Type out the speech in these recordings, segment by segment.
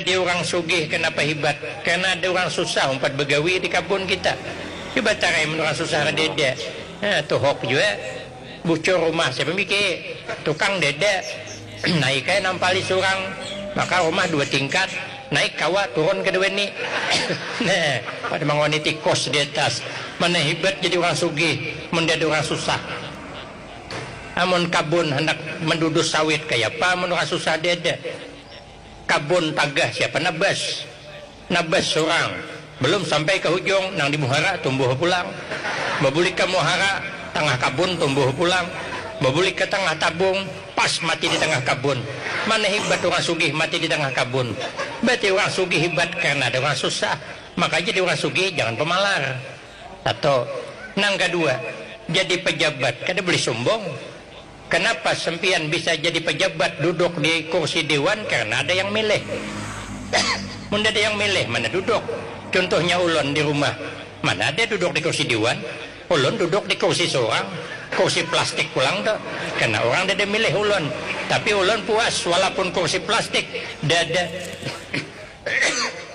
jadi orang sugih kenapa hebat? Karena ada orang susah umpat begawi di kebun kita. Hebat cara orang susah dede. Tuh hok juga bucur rumah siapa mikir tukang dede naiknya nampali surang, maka rumah 2 tingkat, naik kawa turun ke dua ni. Nah, pada mangoni tikos di atas. Mana hebat jadi orang sugih, menjadi orang susah. Amun kabun hendak menduduk sawit kayak apa, mun orang susah dede. Kabun tagah siapa nabas seorang belum sampai ke ujung nang di muhara tumbuh pulang, babuli ke muhara tengah kabun tumbuh pulang, babuli ke tengah tabung pas mati di tengah kabun. Mana hebat orang sugih mati di tengah kabun. Berarti orang sugih hebat karena ada orang susah. Makanya jadi orang sugih jangan pemalar. Atau nang kedua, jadi pejabat kada boleh sombong. Kenapa sempian bisa jadi pejabat duduk di kursi dewan? Karena ada yang milih. Munda ada yang milih mana duduk. Contohnya ulun di rumah, mana ada duduk di kursi dewan? Ulun duduk di kursi seorang, kursi plastik pulang tuh. Karena orang ada milih ulun. Tapi ulun puas walaupun kursi plastik dada.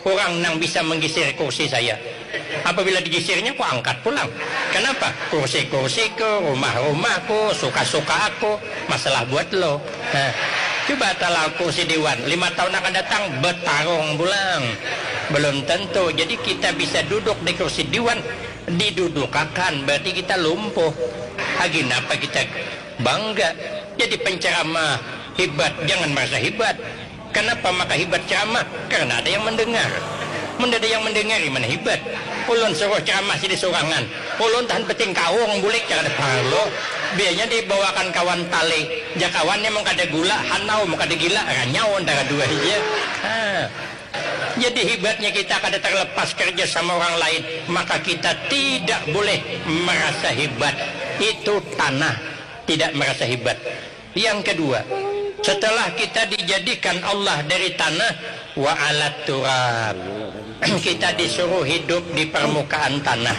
Orang nang bisa menggeser kursi saya. Apabila digesernya aku angkat pulang. Kenapa? Kursi-kursiku, rumah-rumahku, suka-suka aku, masalah buat lo. Nah, coba talah kursi dewan 5 tahun akan datang bertarung pulang. Belum tentu. Jadi kita bisa duduk di kursi dewan, didudukakan berarti kita lumpuh. Lagi apa kita bangga? Jadi penceramah hebat, jangan merasa hebat. Kenapa maka hebat ceramah? Karena ada yang mendengar. Ada yang mendengar mana hebat. Ulun suruh ceramah sini sorangan. Ulun tahan peting kawung bulik jangan parlo. Biasanya dibawakan kawan tali. Ja kawannya mau kada gula, hanau mau kada gila, ranyau antara dua aja. Jadi hebatnya kita kada terlepas kerja sama orang lain, maka kita tidak boleh merasa hebat. Itu tanah tidak merasa hebat. Yang kedua, setelah kita dijadikan Allah dari tanah, wa alat turab, kita disuruh hidup di permukaan tanah.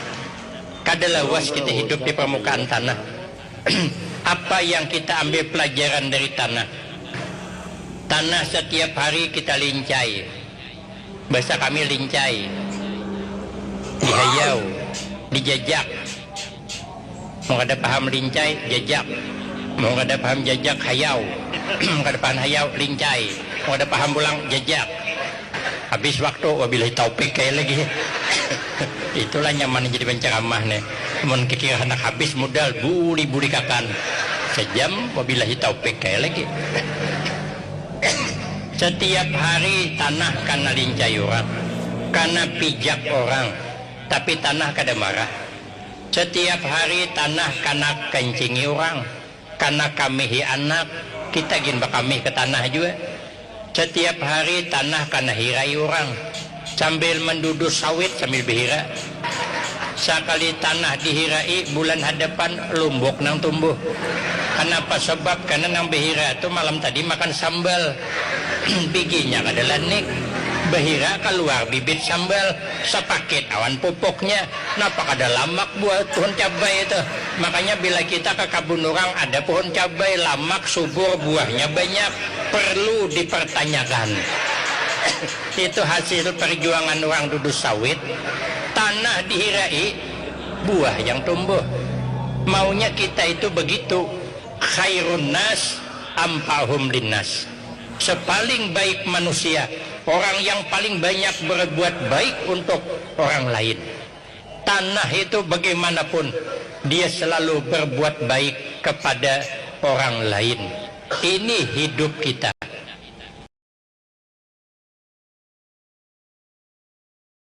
Kadalawas kita hidup di permukaan tanah. Apa yang kita ambil pelajaran dari tanah? Tanah setiap hari kita lincai. Bahasa kami lincai, dihayau, dijajak. Mau ada paham lincai, jajak. Mau ada paham jajak, hayau. Mau ada paham hayau, lincai. Mau ada paham pulang, jajak. Habis waktu, wabillahi taufik kayak lagi. Itulah nyaman jadi penceramah nih. Mun kira hendak habis modal buli-buli kakan. Sejam, wabillahi taufik kayak lagi. Setiap hari tanah karena lincai orang, karena pijak orang, tapi tanah kada marah. Setiap hari tanah karena kencingi orang, karena kamihi anak, kita gin bakami ke tanah juga. Setiap hari tanah karena hirai orang, sambil menduduk sawit sambil berhira. Sekali tanah dihirai bulan hadapan lumbuk nang tumbuh. Kenapa? Sebab karena nang berhira itu malam tadi makan sambal. Bijinya adalah nik, bahira keluar bibit sambal, sepaket awan pupuknya. Napa kada lamak buat pohon cabai itu? Makanya bila kita ke kebun orang ada pohon cabai lamak, subur, buahnya banyak, perlu dipertanyakan. Itu hasil perjuangan orang duduk sawit. Tanah dihirai, buah yang tumbuh. Maunya kita itu begitu. Khairun nas ampahum linnas. Sepaling baik manusia, orang yang paling banyak berbuat baik untuk orang lain. Tanah itu bagaimanapun dia selalu berbuat baik kepada orang lain. Ini hidup kita.